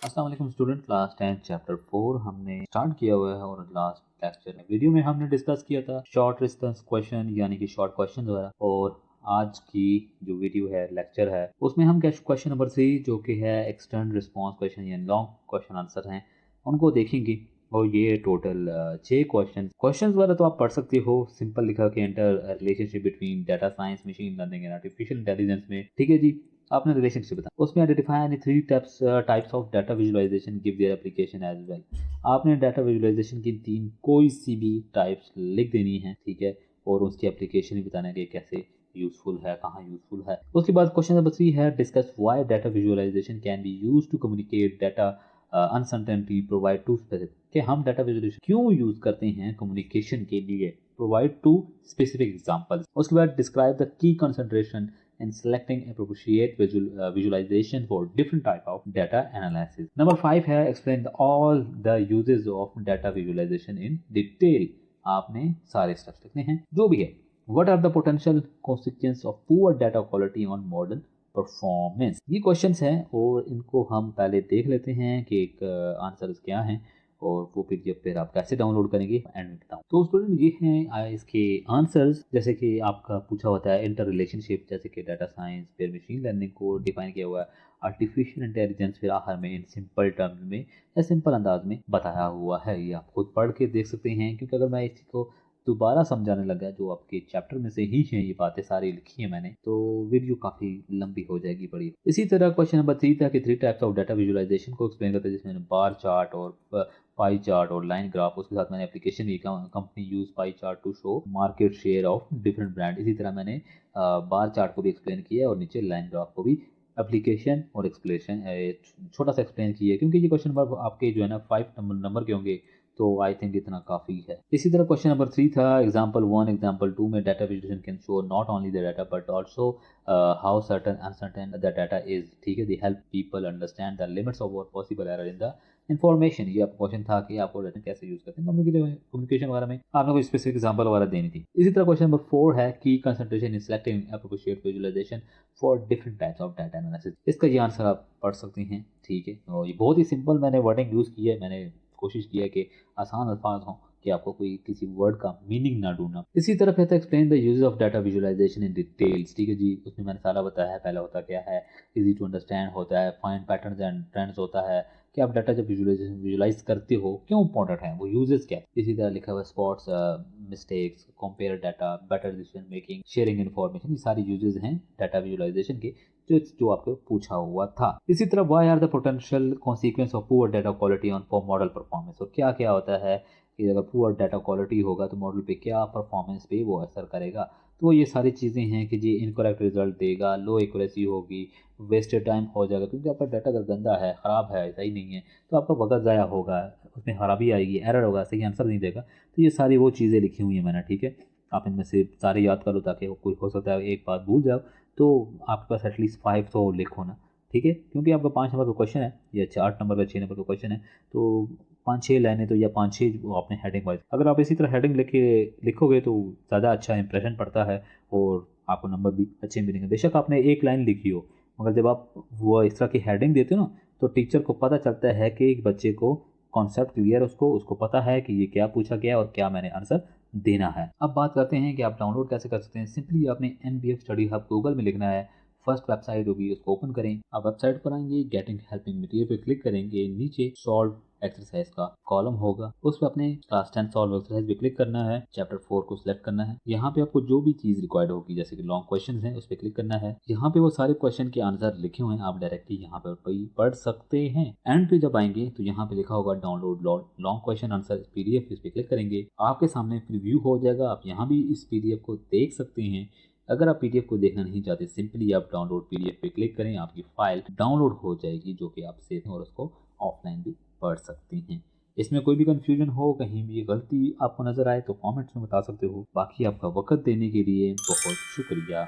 अस्सलाम वालेकुम student. Class 10 chapter 4 हमने स्टार्ट किया हुआ है और लास्ट लेक्चर वीडियो में हमने डिस्कस किया था शॉर्ट रिस्पॉन्स क्वेश्चन यानी कि शॉर्ट क्वेश्चन वगैरह। और आज की जो वीडियो है लेक्चर है उसमें हम क्वेश्चन नंबर 3 जो कि है एक्सटेंड रिस्पॉन्स क्वेश्चन यानी लॉन्ग क्वेश्चन आंसर हैं उनको देखेंगे। और ये टोटल 6 क्वेश्चन वगैरह तो आप पढ़ सकते हो। सिंपल लिखा कि enter relationship between data science machine learning and artificial intelligence में, ठीक है जी। आपने रिलेशनशिप बताया, उसमें identify any 3 types of data visualization give their application as well. आपने डाटा विजुअलाइजेशन की 3 कोई सी भी टाइप्स लिख देनी है, ठीक है, और उसकी एप्लीकेशन भी बताना है कि कैसे यूजफुल है, कहाँ यूजफुल है। उसके बाद क्वेश्चन नंबर 3 है discuss why data visualization can be used to communicate data uncertainty provide to specific, कि हम डाटा विजुअलाइजेशन क्यों यूज करते हैं कम्युनिकेशन के लिए, प्रोवाइड टू स्पेसिफिक एग्जांपल्स। उसके बाद describe the key concentration in selecting appropriate visualization for different type of data analysis. Number 5 है explain all the uses of data visualization in detail. आपने सारे स्टेप्स लिखने हैं जो भी है। What are the potential consequences of poor data quality on model performance? ये questions हैं और इनको हम पहले देख लेते हैं कि एक आंसर्स क्या हैं और वो पीडीएफ फिर आप कैसे डाउनलोड करेंगे एंड में बताऊँ। तो स्टूडेंट ये हैं इसके आंसर्स, जैसे कि आपका पूछा होता है इंटर रिलेशनशिप, जैसे कि डाटा साइंस, फिर मशीन लर्निंग को डिफाइन किया हुआ है, आर्टिफिशियल इंटेलिजेंस फिर आखिर में इन सिंपल टर्म्स में या सिंपल अंदाज में बताया हुआ है। ये आप खुद पढ़ के देख सकते हैं, क्योंकि अगर मैं इसी को दोबारा समझाने लगा जो आपके चैप्टर में से ही हैं, ये बातें सारी लिखी है मैंने, तो वीडियो काफ़ी लंबी हो जाएगी बड़ी। इसी तरह क्वेश्चन नंबर 3 था कि 3 टाइप्स ऑफ डाटा विजुअलाइजेशन को एक्सप्लेन करते हैं, जिसमें बार चार्ट और पाई चार्ट और लाइन ग्राफ। उसके साथ मैंने एप्लीकेशन भी company use pie chart to show market share of different brand. इसी तरह मैंने बार चार्ट को भी एक्सप्लेन किया और नीचे लाइन ग्राफ को भी एप्लीकेशन और एक्सप्लेशन छोटा सा एक्सप्लेन किया, क्योंकि ये क्वेश्चन नंबर आपके जो है ना 5 नंबर के होंगे, तो आई थिंक इतना काफ़ी है। इसी तरह क्वेश्चन नंबर 3 था एग्जाम्पल 1 एग्जाम्पल 2 में data visualization can show not only the data but also how certain uncertain the data is, ठीक है, they help people understand the limits of possible error in the information. ये आपका question था कि आपको data कैसे use करते हैं कम्युनिकेशन वगैरह में, आपने कोई स्पेसिफिक एग्जांपल वगैरह देनी थी। इसी तरह क्वेश्चन नंबर 4 है की concentration in selecting appropriate visualization for different types of data analysis. इसका ये आंसर आप पढ़ सकते हैं, ठीक है। और ये बहुत ही सिंपल मैंने वर्डिंग यूज़ की है, मैंने कोशिश की है कि आसान अल्फाज हों कि आपको कोई किसी वर्ड का मीनिंग ना ढूंढना। इसी तरह कहता है explain the use of data visualization in details, ठीक है जी। उसमें मैंने सारा बताया है, पहला होता क्या है इजी टू अंडरस्टैंड होता है, फाइंड पैटर्न्स एंड ट्रेंड्स होता है कि आप डाटा जब विजुअलाइज करते हो क्यों इंपॉर्टेंट है, वो यूजेस क्या है। इसी तरह लिखा हुआ spots mistakes, compare data, better decision making, sharing information, ये सारी यूजेस हैं डाटा विजुअलाइजेशन के जो आपको पूछा हुआ था। इसी तरह why are the potential consequence of poor data quality on for model performance, और क्या क्या होता है कि अगर पुअर डाटा क्वालिटी होगा तो मॉडल पे क्या परफॉर्मेंस पे वो असर करेगा। तो ये सारी चीज़ें हैं कि जी इनकरेक्ट रिजल्ट देगा, लो एक्यूरेसी होगी, वेस्टेड टाइम हो जाएगा, क्योंकि आपका डाटा अगर गंदा है, ख़राब है, सही नहीं है, तो आपका वक्त ज़ाया होगा, उसमें खराबी आएगी, एरर होगा, सही आंसर नहीं देगा। तो ये सारी वो चीज़ें लिखी हुई हैं मैंने, ठीक है। आप इनमें से सारे याद कर लो ताकि कोई हो सकता है एक बात भूल जाओ, तो आपके पास एटलीस्ट 5 तो लिखो ना, ठीक है, क्योंकि आपका 5 नंबर का क्वेश्चन है या 8 नंबर का 6 नंबर का क्वेश्चन है, तो 5-6 लाइनें तो या 5-6 आपने हेडिंग वाइज, अगर आप इसी तरह हेडिंग लिखोगे तो ज़्यादा अच्छा इंप्रेशन पड़ता है और आपको नंबर भी अच्छे मिलेंगे। बेशक आपने एक लाइन लिखी हो, मगर जब आप वो इस तरह की हेडिंग देते हो ना, तो टीचर को पता चलता है कि एक बच्चे को कॉन्सेप्ट क्लियर, उसको पता है कि ये क्या पूछा गया और क्या मैंने आंसर देना है। अब बात करते हैं कि आप डाउनलोड कैसे कर सकते हैं। सिंपली आपने NBF स्टडी हब गूगल में लिखना है, फर्स्ट वेबसाइट होगी उसको ओपन करें। आप वेबसाइट पर आएंगे, गेटिंग हेल्पिंग मटेरियल पे क्लिक करेंगे, नीचे सॉल्व एक्सरसाइज का कॉलम होगा, उस पर अपने क्लास 10 सॉल्व एक्सरसाइज पे क्लिक करना है, चैप्टर 4 को सिलेक्ट करना है। यहाँ पे आपको जो भी चीज़ रिक्वायर्ड होगी, जैसे कि लॉन्ग क्वेश्चन है, उस पर क्लिक करना है। यहाँ पे वो सारे क्वेश्चन के आंसर लिखे हुए हैं, आप डायरेक्टली यहाँ पे पढ़ सकते हैं। एंड पे जब आएंगे तो यहाँ पे लिखा होगा download long question answer PDF, इस पे क्लिक करेंगे, आपके सामने प्रीव्यू हो जाएगा, आप यहाँ भी इस PDF को देख सकते हैं। अगर आप PDF को देखना नहीं चाहते, सिंपली आप डाउनलोड PDF पे क्लिक करें, आपकी फाइल डाउनलोड हो जाएगी, जो कि आप सेव और उसको ऑफलाइन भी पढ़ सकते हैं। इसमें कोई भी कंफ्यूजन हो, कहीं भी गलती आपको नजर आए तो कमेंट्स में बता सकते हो। बाकी आपका वक्त देने के लिए बहुत शुक्रिया।